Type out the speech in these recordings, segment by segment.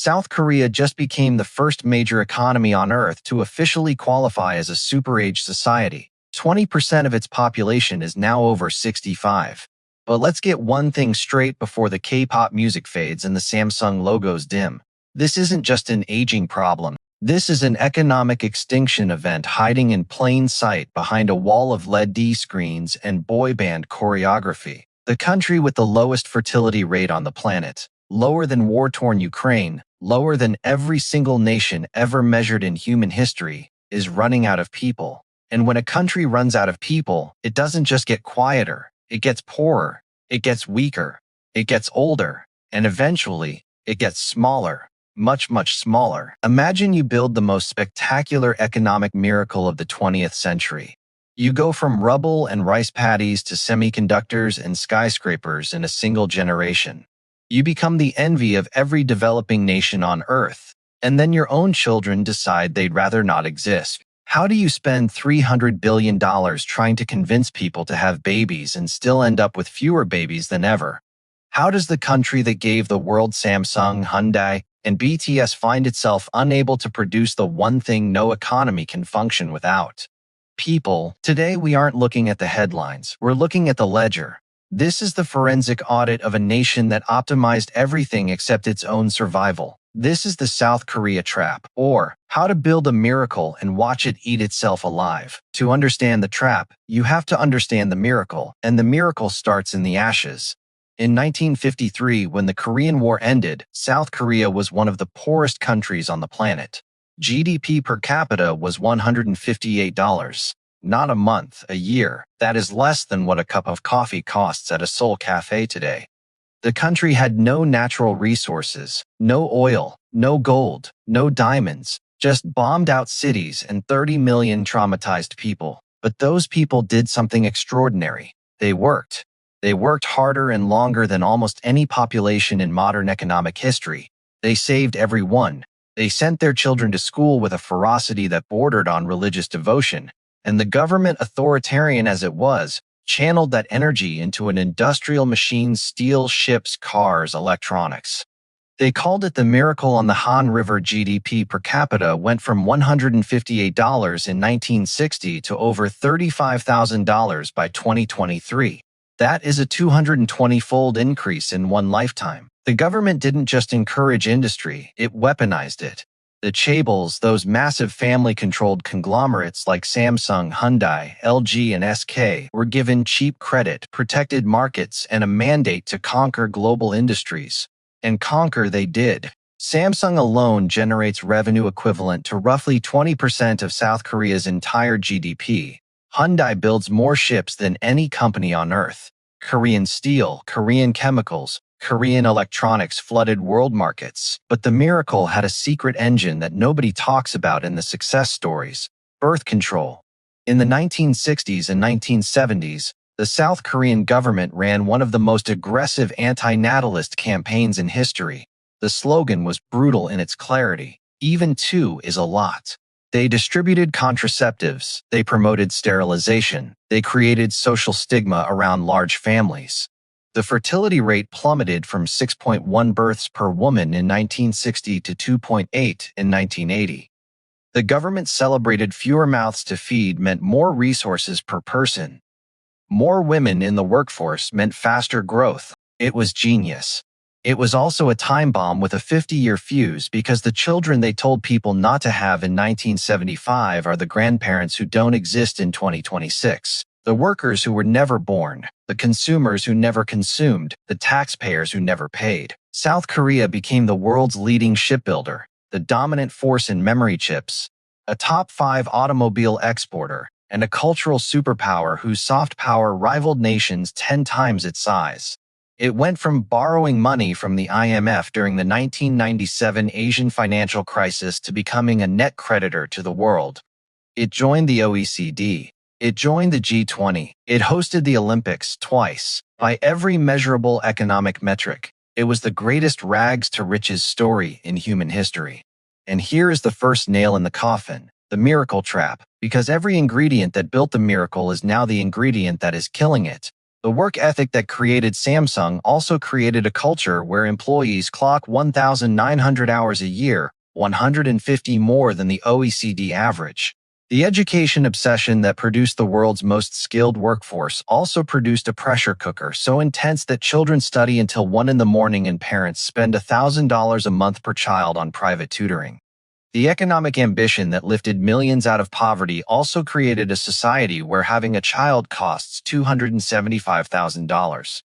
South Korea just became the first major economy on Earth to officially qualify as a super-age society. 20% of its population is now over 65. But let's get one thing straight before the K-pop music fades and the Samsung logos dim. This isn't just an aging problem. This is an economic extinction event hiding in plain sight behind a wall of LED screens and boy band choreography. The country with the lowest fertility rate on the planet, lower than war-torn Ukraine, lower than every single nation ever measured in human history, is running out of people. And when a country runs out of people, it doesn't just get quieter, it gets poorer, it gets weaker, it gets older, and eventually, it gets smaller. Much, much smaller. Imagine you build the most spectacular economic miracle of the 20th century. You go from rubble and rice paddies to semiconductors and skyscrapers in a single generation. You become the envy of every developing nation on Earth, and then your own children decide they'd rather not exist. How do you spend $300 billion trying to convince people to have babies and still end up with fewer babies than ever? How does the country that gave the world Samsung, Hyundai, and BTS find itself unable to produce the one thing no economy can function without? People. Today we aren't looking at the headlines, we're looking at the ledger. This is the forensic audit of a nation that optimized everything except its own survival. This is the South Korea trap, or how to build a miracle and watch it eat itself alive. To understand the trap, you have to understand the miracle, and the miracle starts in the ashes. In 1953, when the Korean War ended, South Korea was one of the poorest countries on the planet. GDP per capita was $158. Not a month, a year. That is less than what a cup of coffee costs at a Seoul cafe today. The country had no natural resources, no oil, no gold, no diamonds, just bombed-out cities and 30 million traumatized people. But those people did something extraordinary. They worked. They worked harder and longer than almost any population in modern economic history. They saved everyone. They sent their children to school with a ferocity that bordered on religious devotion. And the government, authoritarian as it was, channeled that energy into an industrial machine: steel, ships, cars, electronics. They called it the miracle on the Han River. GDP per capita went from $158 in 1960 to over $35,000 by 2023. That is a 220-fold increase in one lifetime. The government didn't just encourage industry, it weaponized it. The chaebols, those massive family-controlled conglomerates like Samsung, Hyundai, LG, and SK, were given cheap credit, protected markets, and a mandate to conquer global industries. And conquer they did. Samsung alone generates revenue equivalent to roughly 20% of South Korea's entire GDP. Hyundai builds more ships than any company on Earth. Korean steel, Korean chemicals, Korean electronics flooded world markets. But the miracle had a secret engine that nobody talks about in the success stories: birth control. In the 1960s and 1970s, the South Korean government ran one of the most aggressive anti-natalist campaigns in history. The slogan was brutal in its clarity: even two is a lot. They distributed contraceptives, they promoted sterilization, they created social stigma around large families. The fertility rate plummeted from 6.1 births per woman in 1960 to 2.8 in 1980. The government celebrated fewer mouths to feed meant more resources per person. More women in the workforce meant faster growth. It was genius. It was also a time bomb with a 50-year fuse, because the children they told people not to have in 1975 are the grandparents who don't exist in 2026. The workers who were never born, the consumers who never consumed, the taxpayers who never paid. South Korea became the world's leading shipbuilder, the dominant force in memory chips, a top 5 automobile exporter, and a cultural superpower whose soft power rivaled nations 10 times its size. It went from borrowing money from the IMF during the 1997 Asian financial crisis to becoming a net creditor to the world. It joined the OECD. It joined the G20. It hosted the Olympics twice. By every measurable economic metric, it was the greatest rags to riches story in human history. And here is the first nail in the coffin: the miracle trap, because every ingredient that built the miracle is now the ingredient that is killing it. The work ethic that created Samsung also created a culture where employees clock 1,900 hours a year, 150 more than the OECD average. The education obsession that produced the world's most skilled workforce also produced a pressure cooker so intense that children study until 1 in the morning and parents spend $1,000 a month per child on private tutoring. The economic ambition that lifted millions out of poverty also created a society where having a child costs $275,000,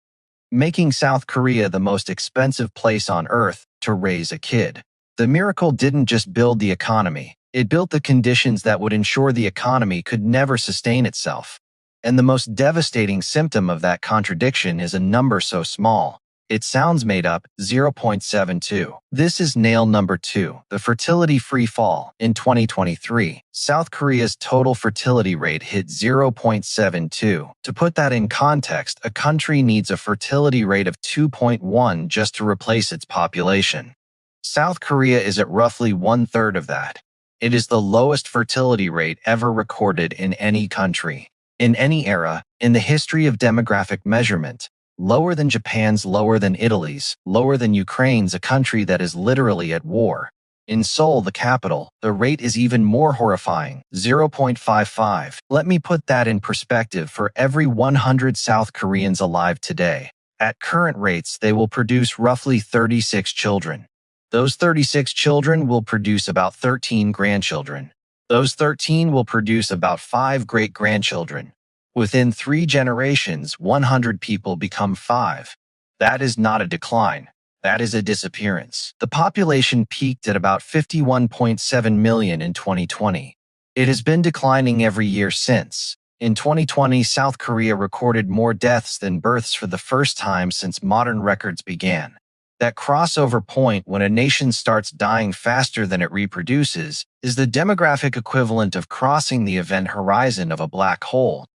making South Korea the most expensive place on earth to raise a kid. The miracle didn't just build the economy, it built the conditions that would ensure the economy could never sustain itself. And the most devastating symptom of that contradiction is a number so small. It sounds made up, 0.72. This is nail number 2, the fertility free fall. In 2023, South Korea's total fertility rate hit 0.72. To put that in context, a country needs a fertility rate of 2.1 just to replace its population. South Korea is at roughly 1/3 of that. It is the lowest fertility rate ever recorded in any country, in any era, in the history of demographic measurement. Lower than Japan's, lower than Italy's, lower than Ukraine's, a country that is literally at war. In Seoul, the capital, the rate is even more horrifying, 0.55. Let me put that in perspective for every 100 South Koreans alive today. At current rates, they will produce roughly 36 children. Those 36 children will produce about 13 grandchildren. Those 13 will produce about 5 great-grandchildren. Within 3 generations, 100 people become 5. That is not a decline. That is a disappearance. The population peaked at about 51.7 million in 2020. It has been declining every year since. In 2020, South Korea recorded more deaths than births for the first time since modern records began. That crossover point when a nation starts dying faster than it reproduces is the demographic equivalent of crossing the event horizon of a black hole.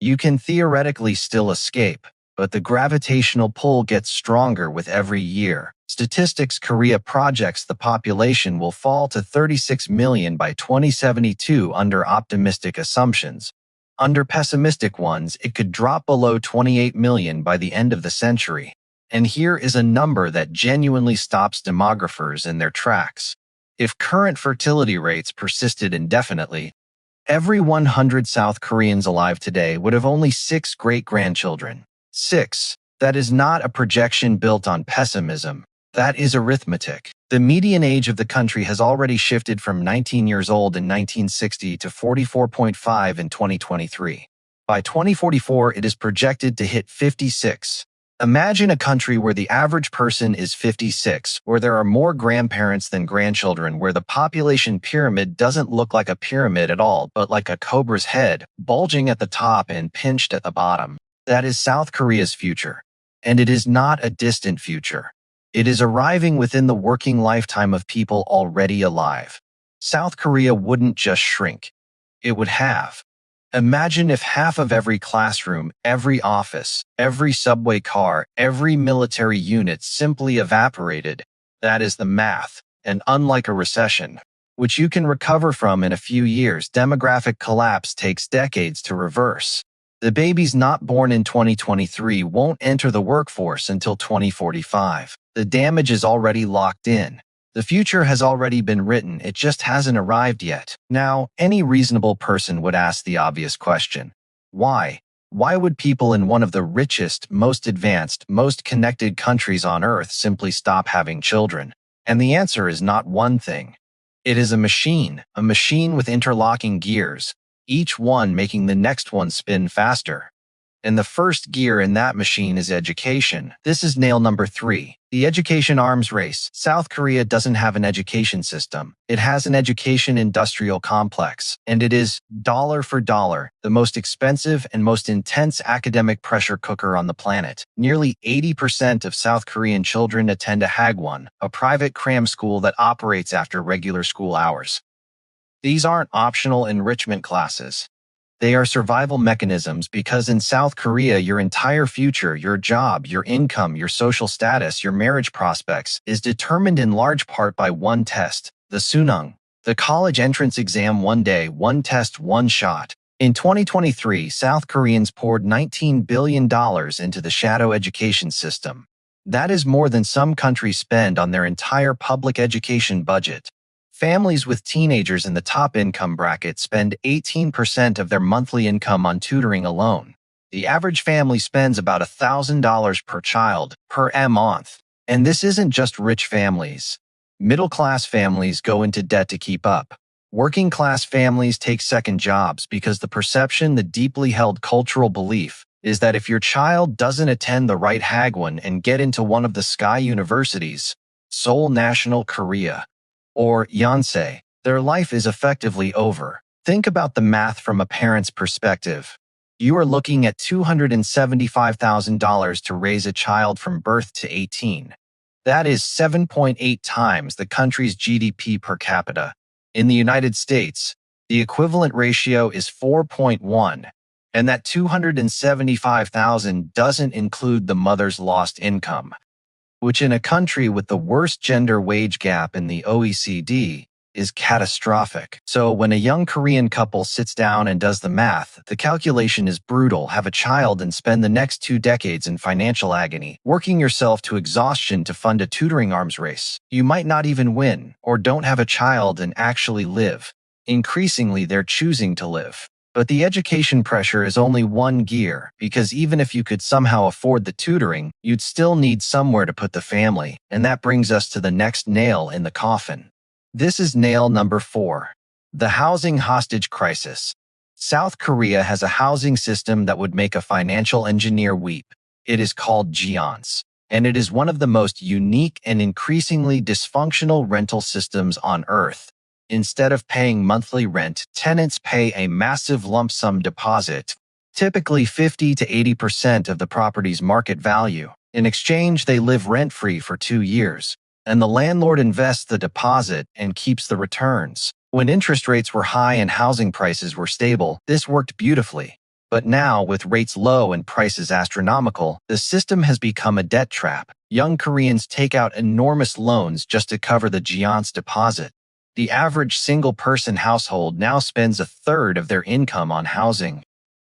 You can theoretically still escape, but the gravitational pull gets stronger with every year. Statistics Korea projects the population will fall to 36 million by 2072 under optimistic assumptions. Under pessimistic ones, it could drop below 28 million by the end of the century. And here is a number that genuinely stops demographers in their tracks. If current fertility rates persisted indefinitely, every 100 South Koreans alive today would have only 6 great-grandchildren. 6. That is not a projection built on pessimism. That is arithmetic. The median age of the country has already shifted from 19 years old in 1960 to 44.5 in 2023. By 2044, it is projected to hit 56. Imagine a country where the average person is 56, where there are more grandparents than grandchildren, where the population pyramid doesn't look like a pyramid at all, but like a cobra's head, bulging at the top and pinched at the bottom. That is South Korea's future. And it is not a distant future. It is arriving within the working lifetime of people already alive. South Korea wouldn't just shrink. It would halve. Imagine if half of every classroom, every office, every subway car, every military unit simply evaporated. That is the math. And unlike a recession, which you can recover from in a few years, demographic collapse takes decades to reverse. The babies not born in 2023 won't enter the workforce until 2045. The damage is already locked in. The future has already been written, it just hasn't arrived yet. Now, any reasonable person would ask the obvious question. Why? Why would people in one of the richest, most advanced, most connected countries on Earth simply stop having children? And the answer is not one thing. It is a machine with interlocking gears, each one making the next one spin faster. And the first gear in that machine is education. This is nail number 3. The education arms race. South Korea doesn't have an education system. It has an education industrial complex. And it is, dollar for dollar, the most expensive and most intense academic pressure cooker on the planet. Nearly 80% of South Korean children attend a Hagwon, a private cram school that operates after regular school hours. These aren't optional enrichment classes. They are survival mechanisms because in South Korea, your entire future, your job, your income, your social status, your marriage prospects is determined in large part by one test, the Sunung, the college entrance exam. One day, one test, one shot. In 2023, South Koreans poured $19 billion into the shadow education system. That is more than some countries spend on their entire public education budget. Families with teenagers in the top income bracket spend 18% of their monthly income on tutoring alone. The average family spends about $1,000 per child per month. And this isn't just rich families. Middle-class families go into debt to keep up. Working-class families take second jobs because the deeply held cultural belief is that if your child doesn't attend the right Hagwon and get into one of the Sky Universities, Seoul National Korea, or Yonsei, their life is effectively over. Think about the math from a parent's perspective. You are looking at $275,000 to raise a child from birth to 18. That is 7.8 times the country's GDP per capita. In the United States, the equivalent ratio is 4.1, and that $275,000 doesn't include the mother's lost income, which in a country with the worst gender wage gap in the OECD is catastrophic. So when a young Korean couple sits down and does the math, the calculation is brutal. Have a child and spend the next 2 decades in financial agony, working yourself to exhaustion to fund a tutoring arms race. You might not even win, or don't have a child and actually live. Increasingly, they're choosing to live. But the education pressure is only one gear, because even if you could somehow afford the tutoring, you'd still need somewhere to put the family, and that brings us to the next nail in the coffin. This is nail number 4. The housing hostage crisis. South Korea has a housing system that would make a financial engineer weep. It is called JEONS, and it is one of the most unique and increasingly dysfunctional rental systems on Earth. Instead of paying monthly rent, tenants pay a massive lump sum deposit, typically 50 to 80% of the property's market value. In exchange, they live rent-free for 2 years, and the landlord invests the deposit and keeps the returns. When interest rates were high and housing prices were stable, this worked beautifully. But now, with rates low and prices astronomical, the system has become a debt trap. Young Koreans take out enormous loans just to cover the JEONS deposit. The average single-person household now spends a third of their income on housing.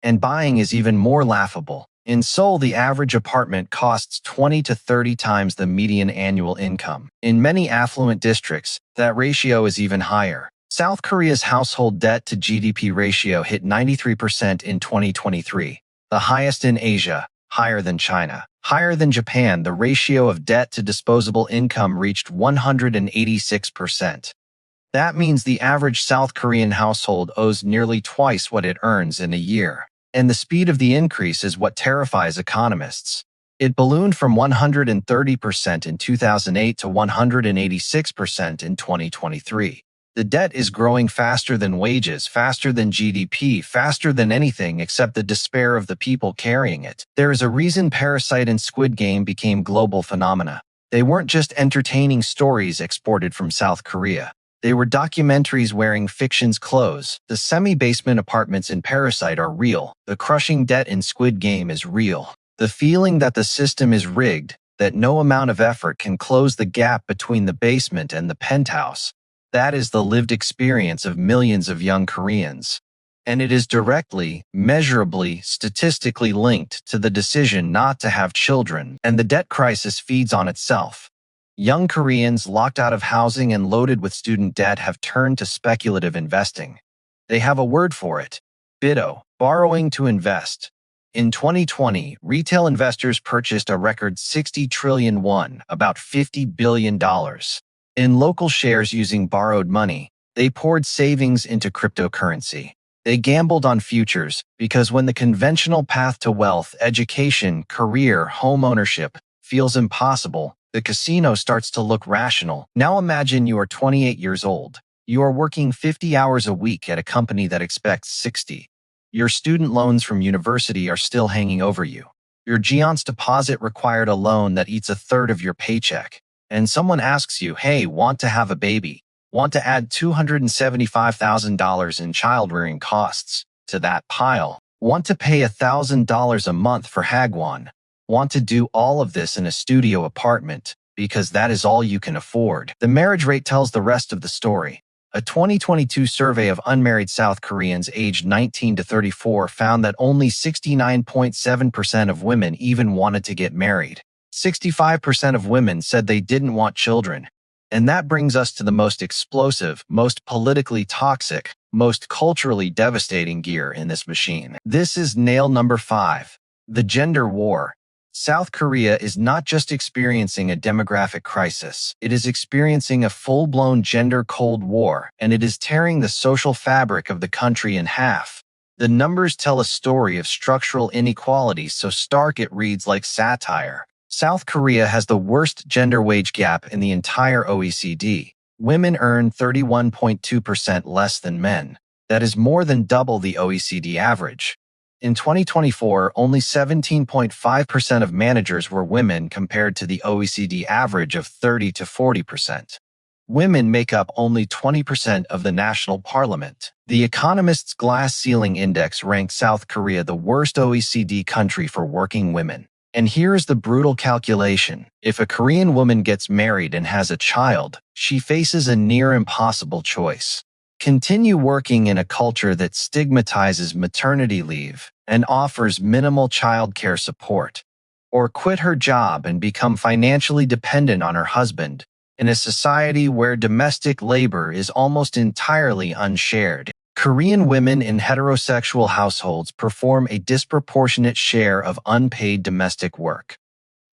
And buying is even more laughable. In Seoul, the average apartment costs 20 to 30 times the median annual income. In many affluent districts, that ratio is even higher. South Korea's household debt to GDP ratio hit 93% in 2023, the highest in Asia, higher than China. Higher than Japan, the ratio of debt to disposable income reached 186%. That means the average South Korean household owes nearly twice what it earns in a year. And the speed of the increase is what terrifies economists. It ballooned from 130% in 2008 to 186% in 2023. The debt is growing faster than wages, faster than GDP, faster than anything except the despair of the people carrying it. There is a reason Parasite and Squid Game became global phenomena. They weren't just entertaining stories exported from South Korea. They were documentaries wearing fiction's clothes. The semi-basement apartments in Parasite are real. The crushing debt in Squid Game is real. The feeling that the system is rigged, that no amount of effort can close the gap between the basement and the penthouse. That is the lived experience of millions of young Koreans. And it is directly, measurably, statistically linked to the decision not to have children, and the debt crisis feeds on itself. Young Koreans locked out of housing and loaded with student debt have turned to speculative investing. They have a word for it: BIDO, borrowing to invest. In 2020, retail investors purchased a record 60 trillion won, about $50 billion. In local shares using borrowed money, they poured savings into cryptocurrency. They gambled on futures because when the conventional path to wealth, education, career, home ownership feels impossible, the casino starts to look rational. Now imagine you are 28 years old. You are working 50 hours a week at a company that expects 60. Your student loans from university are still hanging over you. Your JEONS deposit required a loan that eats a third of your paycheck. And someone asks you, hey, want to have a baby? Want to add $275,000 in child-rearing costs to that pile? Want to pay $1,000 a month for Hagwon? Want to do all of this in a studio apartment because that is all you can afford? The marriage rate tells the rest of the story. A 2022 survey of unmarried South Koreans aged 19 to 34 found that only 69.7% of women even wanted to get married. 65% of women said they didn't want children. And that brings us to the most explosive, most politically toxic, most culturally devastating gear in this machine. This is nail number 5, the gender war. South Korea is not just experiencing a demographic crisis, it is experiencing a full-blown gender Cold War, and it is tearing the social fabric of the country in half. The numbers tell a story of structural inequality so stark it reads like satire. South Korea has the worst gender wage gap in the entire OECD. Women earn 31.2% less than men. That is more than double the OECD average. In 2024, only 17.5% of managers were women compared to the OECD average of 30 to 40%. Women make up only 20% of the national parliament. The Economist's Glass Ceiling Index ranked South Korea the worst OECD country for working women. And here is the brutal calculation. If a Korean woman gets married and has a child, she faces a near impossible choice. Continue working in a culture that stigmatizes maternity leave and offers minimal childcare support, or quit her job and become financially dependent on her husband in a society where domestic labor is almost entirely unshared. Korean women in heterosexual households perform a disproportionate share of unpaid domestic work.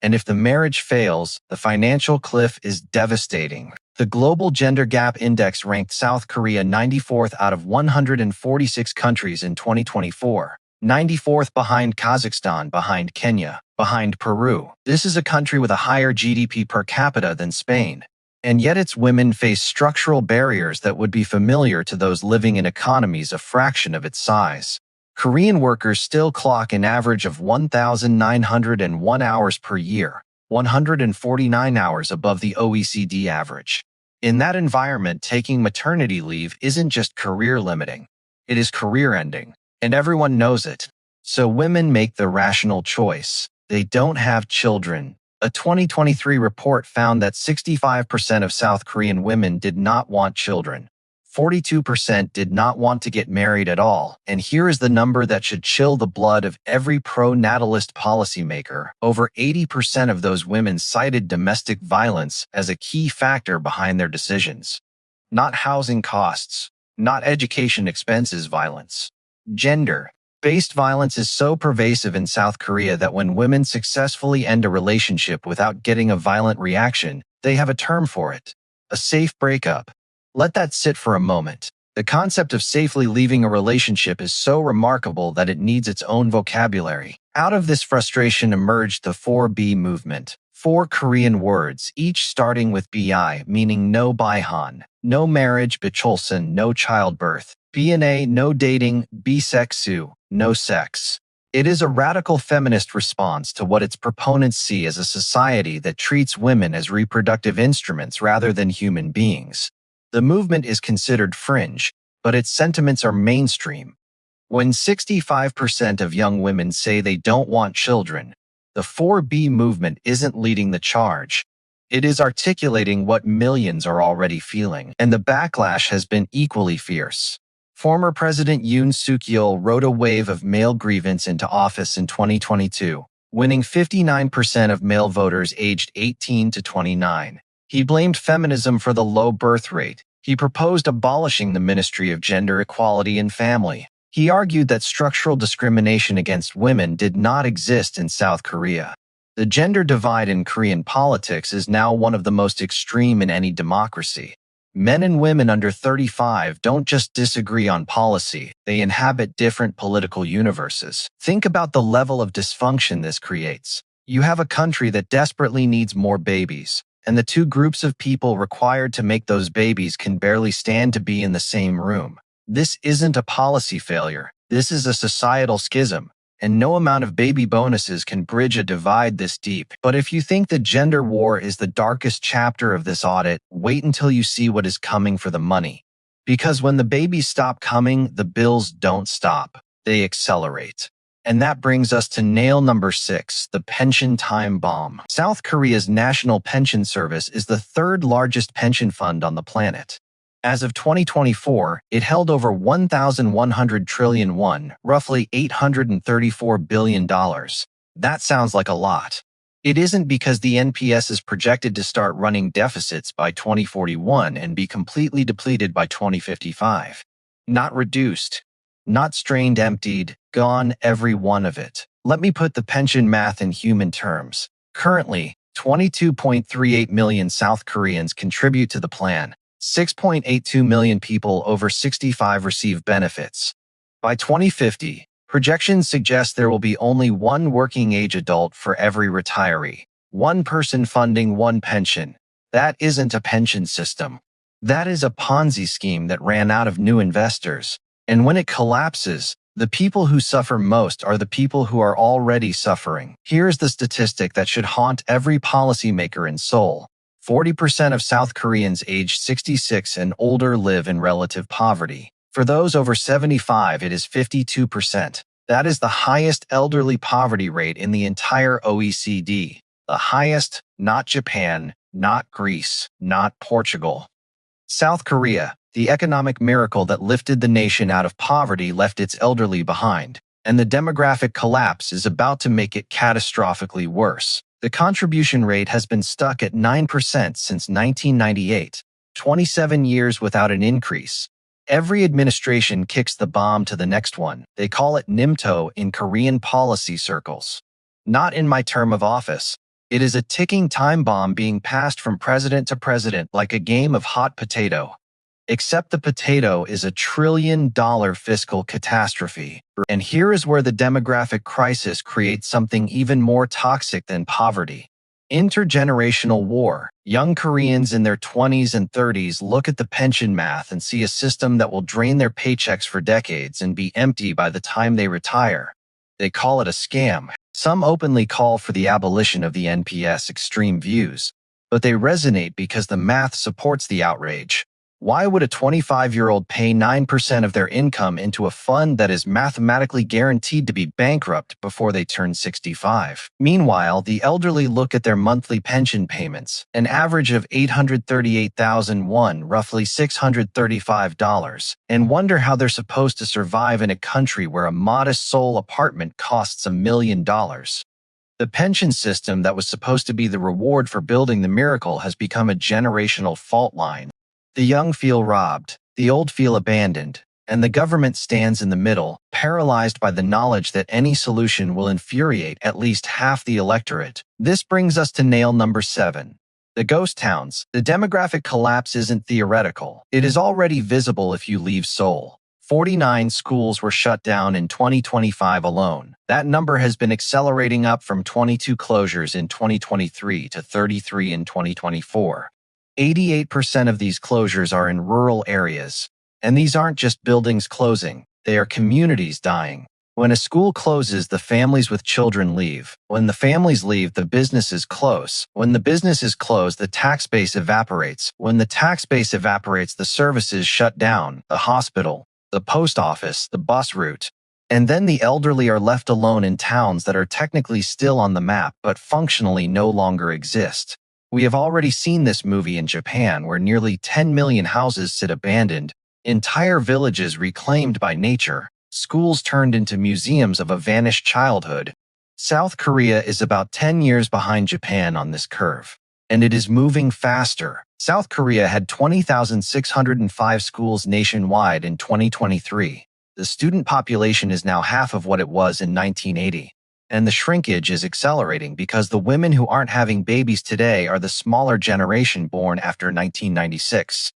And if the marriage fails, the financial cliff is devastating. The Global Gender Gap Index ranked South Korea 94th out of 146 countries in 2024, 94th behind Kazakhstan, behind Kenya, behind Peru. This is a country with a higher GDP per capita than Spain. And yet its women face structural barriers that would be familiar to those living in economies a fraction of its size. Korean workers still clock an average of 1,901 hours per year, 149 hours above the OECD average. In that environment, taking maternity leave isn't just career limiting, it is career ending, and everyone knows it. So women make the rational choice. They don't have children. A 2023 report found that 65% of South Korean women did not want children. 42% did not want to get married at all, and here is the number that should chill the blood of every pro-natalist policymaker. Over 80% of those women cited domestic violence as a key factor behind their decisions. Not housing costs, not education expenses violence. Gender-based violence is so pervasive in South Korea that when women successfully end a relationship without getting a violent reaction, they have a term for it: a safe breakup. Let that sit for a moment. The concept of safely leaving a relationship is so remarkable that it needs its own vocabulary. Out of this frustration emerged the 4B movement. 4 Korean words, each starting with bi, meaning no bihan, no marriage, bicholson, no childbirth, bna, no dating, bisexu, no sex. It is a radical feminist response to what its proponents see as a society that treats women as reproductive instruments rather than human beings. The movement is considered fringe, but its sentiments are mainstream. When 65% of young women say they don't want children, the 4B movement isn't leading the charge. It is articulating what millions are already feeling, and the backlash has been equally fierce. Former President Yoon Suk-yeol rode a wave of male grievance into office in 2022, winning 59% of male voters aged 18 to 29. He blamed feminism for the low birth rate. He proposed abolishing the Ministry of Gender Equality and Family. He argued that structural discrimination against women did not exist in South Korea. The gender divide in Korean politics is now one of the most extreme in any democracy. Men and women under 35 don't just disagree on policy, they inhabit different political universes. Think about the level of dysfunction this creates. You have a country that desperately needs more babies, and the two groups of people required to make those babies can barely stand to be in the same room. This isn't a policy failure. This is a societal schism, and no amount of baby bonuses can bridge a divide this deep. But if you think the gender war is the darkest chapter of this audit, wait until you see what is coming for the money. Because when the babies stop coming, the bills don't stop. They accelerate. And that brings us to nail number 6, the pension time bomb. South Korea's National Pension Service is the third largest pension fund on the planet. As of 2024, it held over 1,100 trillion won, roughly $834 billion. That sounds like a lot. It isn't because the NPS is projected to start running deficits by 2041 and be completely depleted by 2055. Not reduced, not strained, emptied, gone, every one of it. Let me put the pension math in human terms. Currently, 22.38 million South Koreans contribute to the plan. 6.82 million people over 65 receive benefits. By 2050, projections suggest there will be only one working-age adult for every retiree. One person funding one pension. That isn't a pension system. That is a Ponzi scheme that ran out of new investors. And when it collapses, the people who suffer most are the people who are already suffering. Here's the statistic that should haunt every policymaker in Seoul. 40% of South Koreans aged 66 and older live in relative poverty. For those over 75, it is 52%. That is the highest elderly poverty rate in the entire OECD. The highest, not Japan, not Greece, not Portugal. South Korea, the economic miracle that lifted the nation out of poverty, left its elderly behind, and the demographic collapse is about to make it catastrophically worse. The contribution rate has been stuck at 9% since 1998, 27 years without an increase. Every administration kicks the bomb to the next one. They call it Nimto in Korean policy circles. Not in my term of office. It is a ticking time bomb being passed from president to president like a game of hot potato. Except the potato is a $1 trillion fiscal catastrophe. And here is where the demographic crisis creates something even more toxic than poverty. Intergenerational war. Young Koreans in their 20s and 30s look at the pension math and see a system that will drain their paychecks for decades and be empty by the time they retire. They call it a scam. Some openly call for the abolition of the NPS extreme views, but they resonate because the math supports the outrage. Why would a 25-year-old pay 9% of their income into a fund that is mathematically guaranteed to be bankrupt before they turn 65? Meanwhile, the elderly look at their monthly pension payments, an average of 838,001, roughly $635, and wonder how they're supposed to survive in a country where a modest Seoul apartment costs $1 million. The pension system that was supposed to be the reward for building the miracle has become a generational fault line. The young feel robbed, the old feel abandoned, and the government stands in the middle, paralyzed by the knowledge that any solution will infuriate at least half the electorate. This brings us to nail number 7. The ghost towns. The demographic collapse isn't theoretical. It is already visible if you leave Seoul. 49 schools were shut down in 2025 alone. That number has been accelerating up from 22 closures in 2023 to 33 in 2024. 88% of these closures are in rural areas. And these aren't just buildings closing, they are communities dying. When a school closes, the families with children leave. When the families leave, the businesses close. When the businesses close, the tax base evaporates. When the tax base evaporates, the services shut down, the hospital, the post office, the bus route. And then the elderly are left alone in towns that are technically still on the map but functionally no longer exist. We have already seen this movie in Japan, where nearly 10 million houses sit abandoned, entire villages reclaimed by nature, schools turned into museums of a vanished childhood. South Korea is about 10 years behind Japan on this curve, and it is moving faster. South Korea had 20,605 schools nationwide in 2023. The student population is now half of what it was in 1980. And the shrinkage is accelerating because the women who aren't having babies today are the smaller generation born after 1996.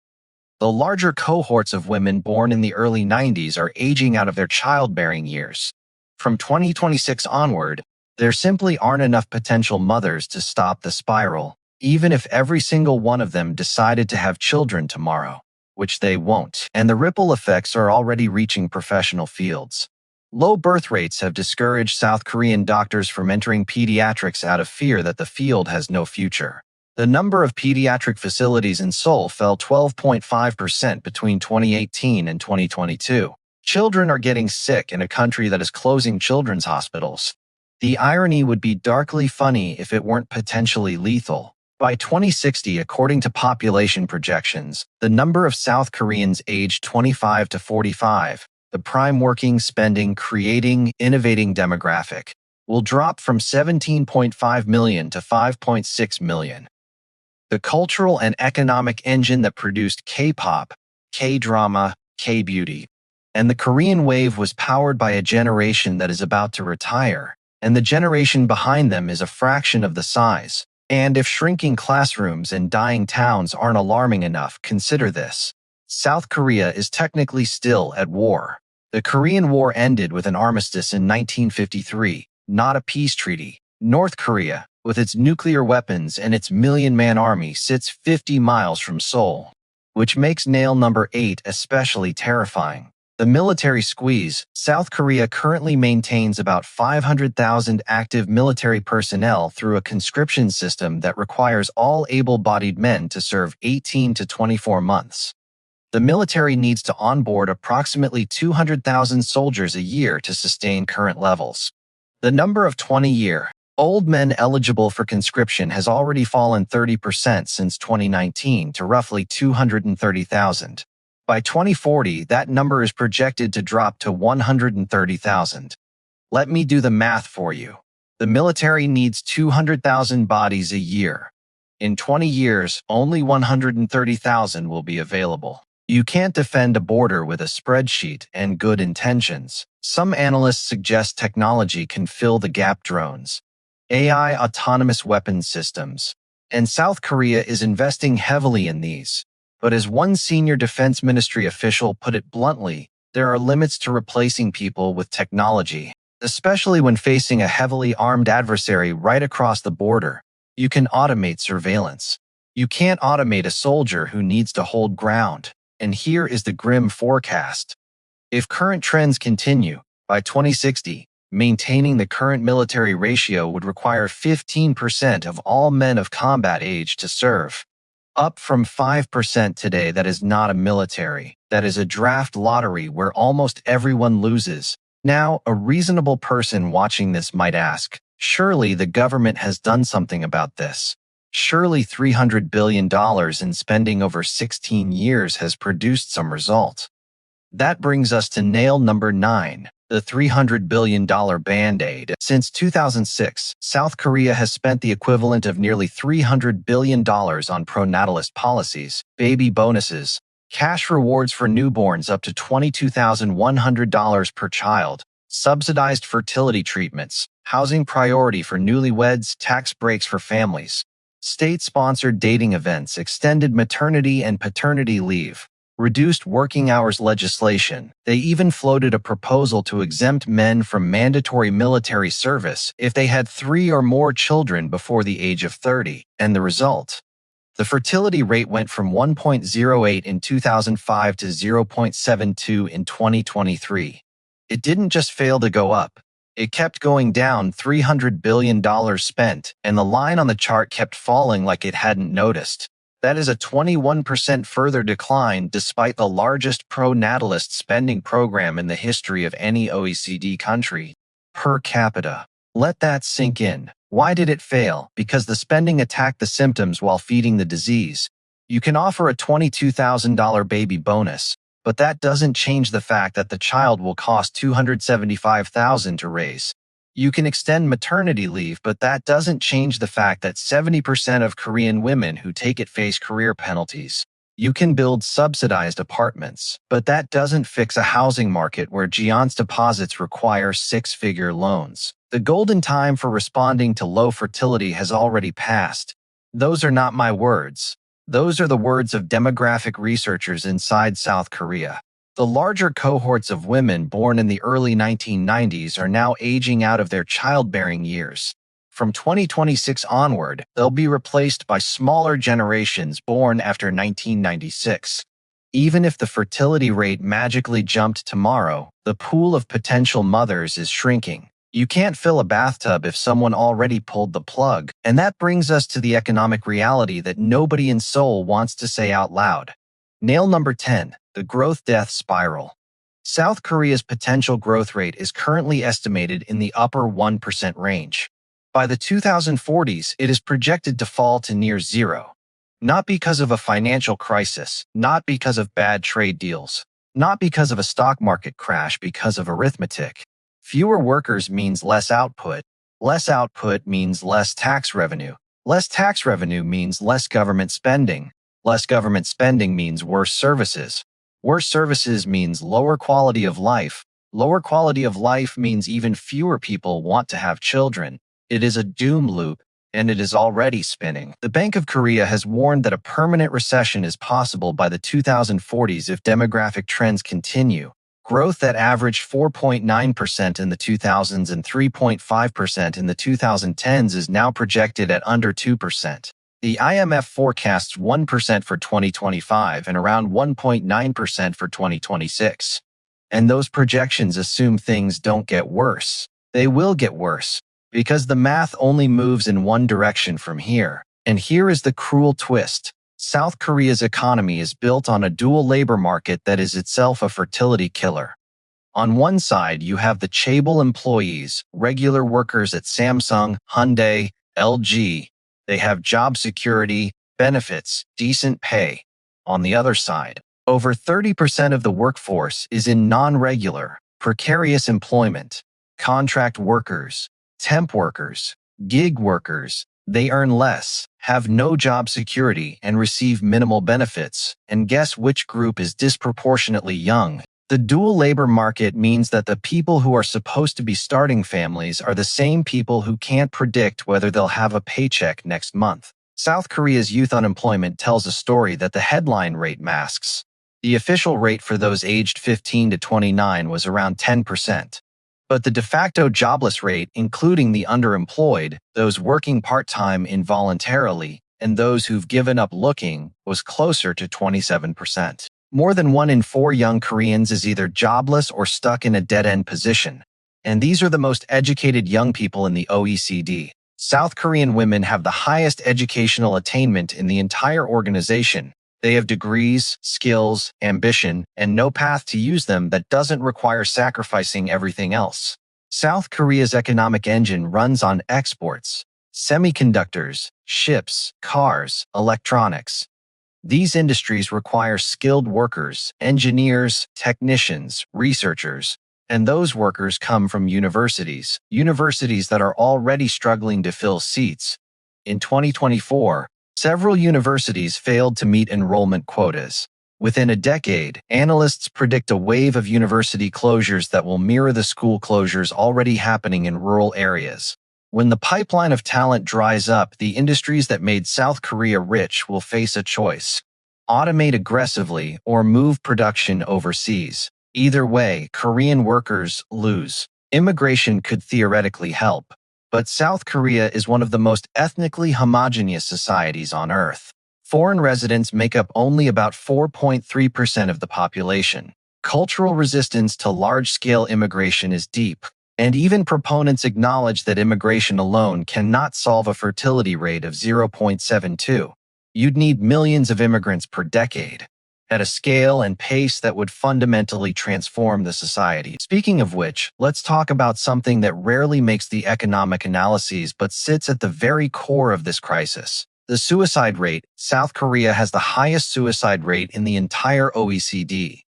The larger cohorts of women born in the early 90s are aging out of their childbearing years. From 2026 onward, there simply aren't enough potential mothers to stop the spiral, even if every single one of them decided to have children tomorrow, which they won't. And the ripple effects are already reaching professional fields. Low birth rates have discouraged South Korean doctors from entering pediatrics out of fear that the field has no future. The number of pediatric facilities in Seoul fell 12.5% between 2018 and 2022. Children are getting sick in a country that is closing children's hospitals. The irony would be darkly funny if it weren't potentially lethal. By 2060, according to population projections, the number of South Koreans aged 25 to 45, the prime working, spending, creating, innovating demographic, will drop from 17.5 million to 5.6 million. The cultural and economic engine that produced K-pop, K-drama, K-beauty, and the Korean wave was powered by a generation that is about to retire, and the generation behind them is a fraction of the size. And if shrinking classrooms and dying towns aren't alarming enough, consider this. South Korea is technically still at war. The Korean War ended with an armistice in 1953, not a peace treaty. North Korea, with its nuclear weapons and its million-man army, sits 50 miles from Seoul, which makes nail number 8 especially terrifying. The military squeeze. South Korea currently maintains about 500,000 active military personnel through a conscription system that requires all able-bodied men to serve 18 to 24 months. The military needs to onboard approximately 200,000 soldiers a year to sustain current levels. The number of 20-year-old men eligible for conscription has already fallen 30% since 2019 to roughly 230,000. By 2040, that number is projected to drop to 130,000. Let me do the math for you. The military needs 200,000 bodies a year. In 20 years, only 130,000 will be available. You can't defend a border with a spreadsheet and good intentions. Some analysts suggest technology can fill the gap: drones, AI, autonomous weapons systems. And South Korea is investing heavily in these. But as one senior Defense Ministry official put it bluntly, there are limits to replacing people with technology, especially when facing a heavily armed adversary right across the border. You can automate surveillance. You can't automate a soldier who needs to hold ground. And here is the grim forecast. If current trends continue, by 2060, maintaining the current military ratio would require 15% of all men of combat age to serve. Up from 5% today. That is not a military. That is a draft lottery where almost everyone loses. Now, a reasonable person watching this might ask, surely the government has done something about this. Surely $300 billion in spending over 16 years has produced some result. That brings us to nail number 9. The $300 billion Band-Aid. Since 2006, South Korea has spent the equivalent of nearly $300 billion on pronatalist policies, baby bonuses, cash rewards for newborns up to $22,100 per child, subsidized fertility treatments, housing priority for newlyweds, tax breaks for families, state-sponsored dating events, extended maternity and paternity leave, reduced working hours legislation. They even floated a proposal to exempt men from mandatory military service if they had 3 or more children before the age of 30. And the result? The fertility rate went from 1.08 in 2005 to 0.72 in 2023. It didn't just fail to go up. It kept going down. $300 billion spent, and the line on the chart kept falling like it hadn't noticed. That is a 21% further decline despite the largest pro-natalist spending program in the history of any OECD country. Per capita. Let that sink in. Why did it fail? Because the spending attacked the symptoms while feeding the disease. You can offer a $22,000 baby bonus, but that doesn't change the fact that the child will cost $275,000 to raise. You can extend maternity leave, but that doesn't change the fact that 70% of Korean women who take it face career penalties. You can build subsidized apartments, but that doesn't fix a housing market where Giants deposits require 6-figure loans. The golden time for responding to low fertility has already passed. Those are not my words. Those are the words of demographic researchers inside South Korea. The larger cohorts of women born in the early 1990s are now aging out of their childbearing years. From 2026 onward, they'll be replaced by smaller generations born after 1996. Even if the fertility rate magically jumped tomorrow, the pool of potential mothers is shrinking. You can't fill a bathtub if someone already pulled the plug. And that brings us to the economic reality that nobody in Seoul wants to say out loud. Nail number 10. The growth-death spiral. South Korea's potential growth rate is currently estimated in the upper 1% range. By the 2040s, it is projected to fall to near zero. Not because of a financial crisis, not because of bad trade deals, not because of a stock market crash, because of arithmetic. Fewer workers means less output. Less output means less tax revenue. Less tax revenue means less government spending. Less government spending means worse services. Worse services means lower quality of life. Lower quality of life means even fewer people want to have children. It is a doom loop, and it is already spinning. The Bank of Korea has warned that a permanent recession is possible by the 2040s if demographic trends continue. Growth that averaged 4.9% in the 2000s and 3.5% in the 2010s is now projected at under 2%. The IMF forecasts 1% for 2025 and around 1.9% for 2026. And those projections assume things don't get worse. They will get worse, because the math only moves in one direction from here. And here is the cruel twist. South Korea's economy is built on a dual labor market that is itself a fertility killer. On one side, you have the chaebol employees, regular workers at Samsung, Hyundai, LG. They have job security, benefits, decent pay. On the other side, over 30% of the workforce is in non-regular, precarious employment. Contract workers, temp workers, gig workers. They earn less, have no job security, and receive minimal benefits. And guess which group is disproportionately young? The dual labor market means that the people who are supposed to be starting families are the same people who can't predict whether they'll have a paycheck next month. South Korea's youth unemployment tells a story that the headline rate masks. The official rate for those aged 15 to 29 was around 10%. But the de facto jobless rate, including the underemployed, those working part-time involuntarily, and those who've given up looking, was closer to 27%. More than 1 in 4 young Koreans is either jobless or stuck in a dead-end position. And these are the most educated young people in the OECD. South Korean women have the highest educational attainment in the entire organization. They have degrees, skills, ambition, and no path to use them that doesn't require sacrificing everything else. South Korea's economic engine runs on exports, semiconductors, ships, cars, electronics. These industries require skilled workers, engineers, technicians, researchers, and those workers come from universities that are already struggling to fill seats. In 2024, several universities failed to meet enrollment quotas. Within a decade, analysts predict a wave of university closures that will mirror the school closures already happening in rural areas. When the pipeline of talent dries up, the industries that made South Korea rich will face a choice: automate aggressively or move production overseas. Either way, Korean workers lose. Immigration could theoretically help, but South Korea is one of the most ethnically homogeneous societies on Earth. Foreign residents make up only about 4.3% of the population. Cultural resistance to large-scale immigration is deep, and even proponents acknowledge that immigration alone cannot solve a fertility rate of 0.72. You'd need millions of immigrants per decade, at a scale and pace that would fundamentally transform the society. Speaking of which, let's talk about something that rarely makes the economic analyses but sits at the very core of this crisis: the suicide rate. South Korea has the highest suicide rate in the entire OECD.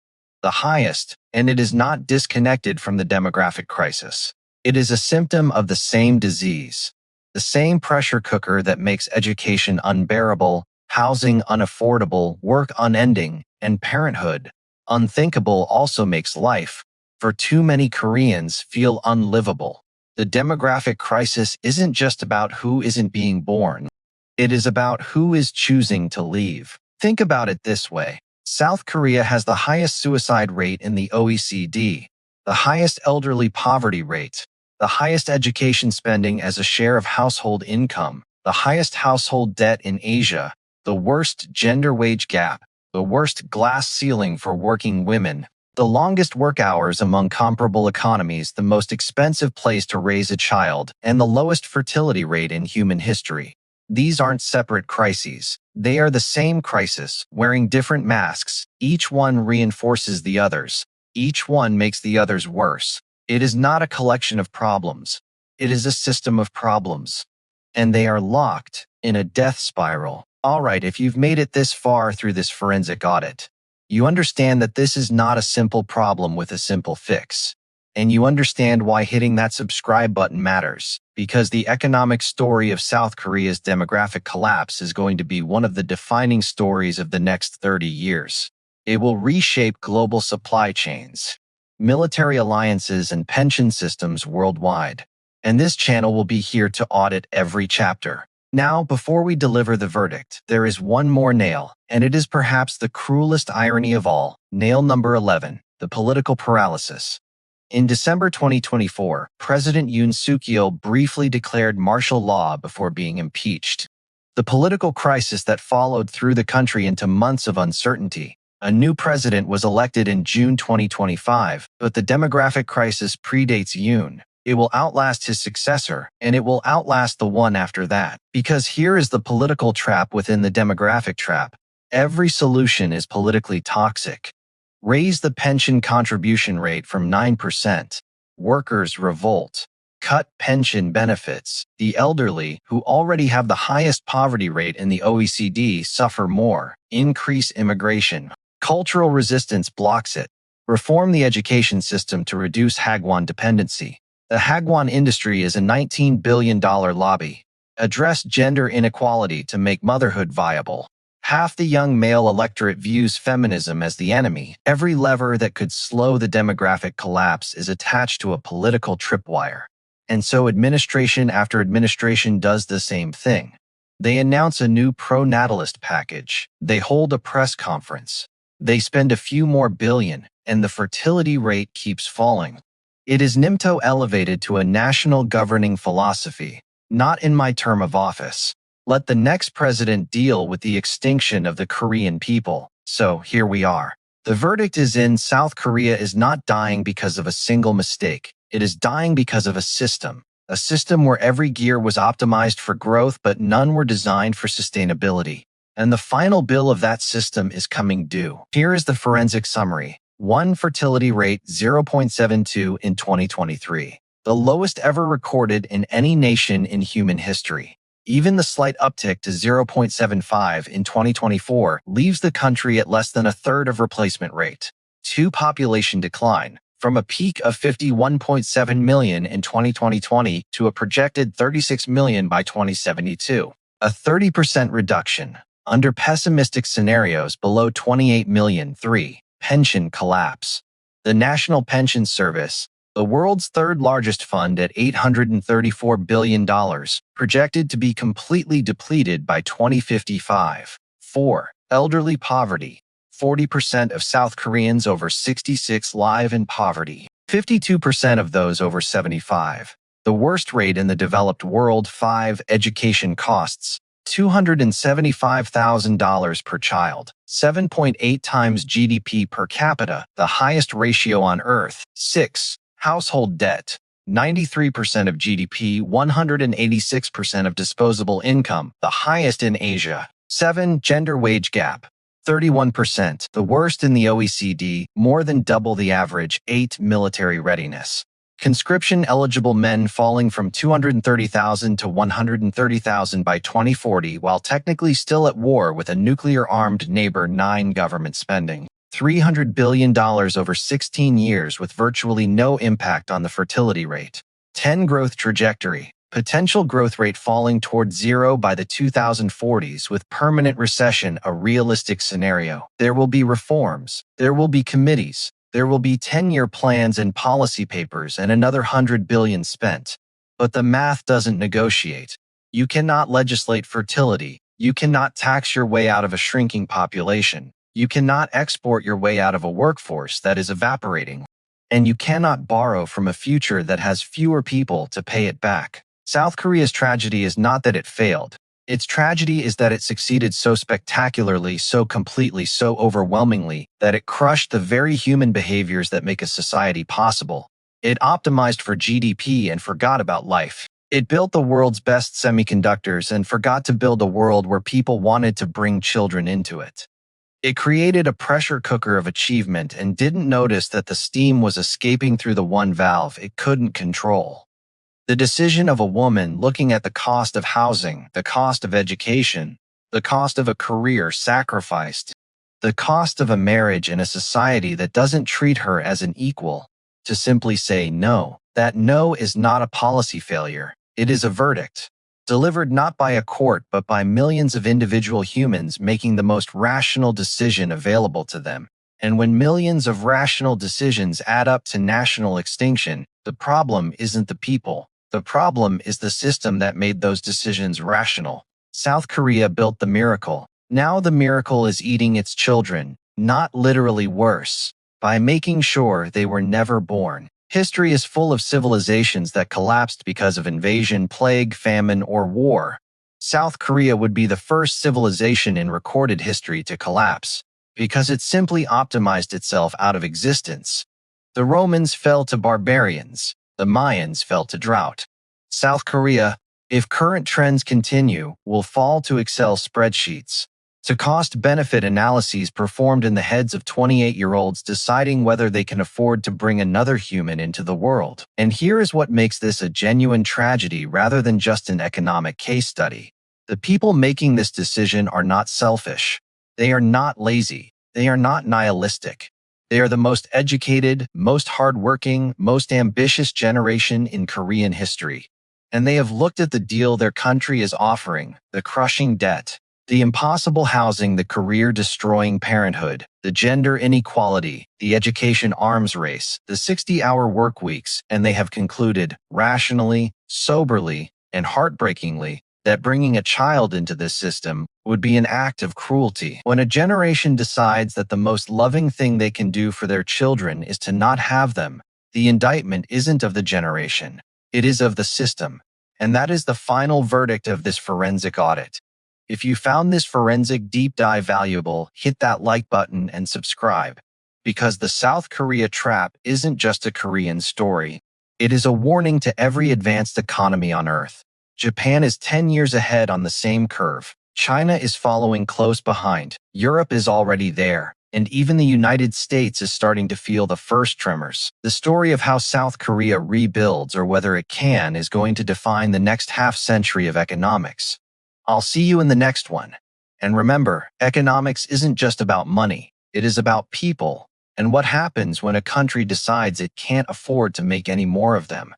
The highest, and it is not disconnected from the demographic crisis. It is a symptom of the same disease. The same pressure cooker that makes education unbearable, housing unaffordable, work unending, and parenthood unthinkable also makes life, for too many Koreans, feel unlivable. The demographic crisis isn't just about who isn't being born. It is about who is choosing to leave. Think about it this way. South Korea has the highest suicide rate in the OECD, the highest elderly poverty rate, the highest education spending as a share of household income, the highest household debt in Asia, the worst gender wage gap, the worst glass ceiling for working women, the longest work hours among comparable economies, the most expensive place to raise a child, and the lowest fertility rate in human history. These aren't separate crises. They are the same crisis, wearing different masks. Each one reinforces the others. Each one makes the others worse. It is not a collection of problems. It is a system of problems, and they are locked in a death spiral. All right, if you've made it this far through this forensic audit, you understand that this is not a simple problem with a simple fix. And you understand why hitting that subscribe button matters, because the economic story of South Korea's demographic collapse is going to be one of the defining stories of the next 30 years. It will reshape global supply chains, military alliances, and pension systems worldwide. And this channel will be here to audit every chapter. Now, before we deliver the verdict, there is one more nail, and it is perhaps the cruelest irony of all. Nail number 11, the political paralysis. In December 2024, President Yoon Suk-yeol briefly declared martial law before being impeached. The political crisis that followed threw the country into months of uncertainty. A new president was elected in June 2025, but the demographic crisis predates Yoon. It will outlast his successor, and it will outlast the one after that. Because here is the political trap within the demographic trap. Every solution is politically toxic. Raise the pension contribution rate from 9%. Workers revolt. Cut pension benefits. The elderly, who already have the highest poverty rate in the OECD, suffer more. Increase immigration. Cultural resistance blocks it. Reform the education system to reduce Hagwon dependency. The Hagwon industry is a $19 billion lobby. Address gender inequality to make motherhood viable. Half the young male electorate views feminism as the enemy. Every lever that could slow the demographic collapse is attached to a political tripwire. And so administration after administration does the same thing. They announce a new pro-natalist package. They hold a press conference. They spend a few more billion, and the fertility rate keeps falling. It is NIMTO elevated to a national governing philosophy. Not in my term of office. Let the next president deal with the extinction of the Korean people. So here we are. The verdict is in. South Korea is not dying because of a single mistake. It is dying because of a system where every gear was optimized for growth but none were designed for sustainability. And the final bill of that system is coming due. Here is the forensic summary. 1. Fertility rate 0.72 in 2023. The lowest ever recorded in any nation in human history. Even the slight uptick to 0.75 in 2024 leaves the country at less than a third of replacement rate. 2. Population decline. From a peak of 51.7 million in 2020 to a projected 36 million by 2072. A 30% reduction. Under pessimistic scenarios below 28 million. 3. Pension collapse. The National Pension Service, the world's third largest fund at $834 billion, projected to be completely depleted by 2055. 4. Elderly poverty. 40% of South Koreans over 66 live in poverty. 52% of those over 75. The worst rate in the developed world. 5. Education costs. $275,000 per child, 7.8 times GDP per capita, the highest ratio on Earth. 6. Household debt, 93% of GDP, 186% of disposable income, the highest in Asia. 7. Gender wage gap, 31%, the worst in the OECD, more than double the average. 8. Military readiness. Conscription-eligible men falling from 230,000 to 130,000 by 2040 while technically still at war with a nuclear-armed neighbor. 9. Government spending. $300 billion over 16 years with virtually no impact on the fertility rate. 10. Growth trajectory. Potential growth rate falling toward zero by the 2040s with permanent recession a realistic scenario. There will be reforms. There will be committees. There will be 10-year plans and policy papers and another $100 billion spent. But the math doesn't negotiate. You cannot legislate fertility. You cannot tax your way out of a shrinking population. You cannot export your way out of a workforce that is evaporating. And you cannot borrow from a future that has fewer people to pay it back. South Korea's tragedy is not that it failed. Its tragedy is that it succeeded so spectacularly, so completely, so overwhelmingly, that it crushed the very human behaviors that make a society possible. It optimized for GDP and forgot about life. It built the world's best semiconductors and forgot to build a world where people wanted to bring children into it. It created a pressure cooker of achievement and didn't notice that the steam was escaping through the one valve it couldn't control. The decision of a woman looking at the cost of housing, the cost of education, the cost of a career sacrificed, the cost of a marriage in a society that doesn't treat her as an equal, to simply say no. That no is not a policy failure. It is a verdict, delivered not by a court but by millions of individual humans making the most rational decision available to them. And when millions of rational decisions add up to national extinction, the problem isn't the people. The problem is the system that made those decisions rational. South Korea built the miracle. Now the miracle is eating its children, not literally worse, by making sure they were never born. History is full of civilizations that collapsed because of invasion, plague, famine, or war. South Korea would be the first civilization in recorded history to collapse, because it simply optimized itself out of existence. The Romans fell to barbarians. The Mayans fell to drought. South Korea, if current trends continue, will fall to Excel spreadsheets, to cost-benefit analyses performed in the heads of 28-year-olds deciding whether they can afford to bring another human into the world. And here is what makes this a genuine tragedy rather than just an economic case study. The people making this decision are not selfish. They are not lazy. They are not nihilistic. They are the most educated, most hardworking, most ambitious generation in Korean history. And they have looked at the deal their country is offering, the crushing debt, the impossible housing, the career-destroying parenthood, the gender inequality, the education arms race, the 60-hour work weeks, and they have concluded, rationally, soberly, and heartbreakingly, that bringing a child into this system would be an act of cruelty. When a generation decides that the most loving thing they can do for their children is to not have them, the indictment isn't of the generation. It is of the system. And that is the final verdict of this forensic audit. If you found this forensic deep dive valuable, hit that like button and subscribe. Because the South Korea trap isn't just a Korean story. It is a warning to every advanced economy on Earth. Japan is 10 years ahead on the same curve. China is following close behind. Europe is already there. And even the United States is starting to feel the first tremors. The story of how South Korea rebuilds or whether it can is going to define the next half-century of economics. I'll see you in the next one. And remember, economics isn't just about money. It is about people and what happens when a country decides it can't afford to make any more of them.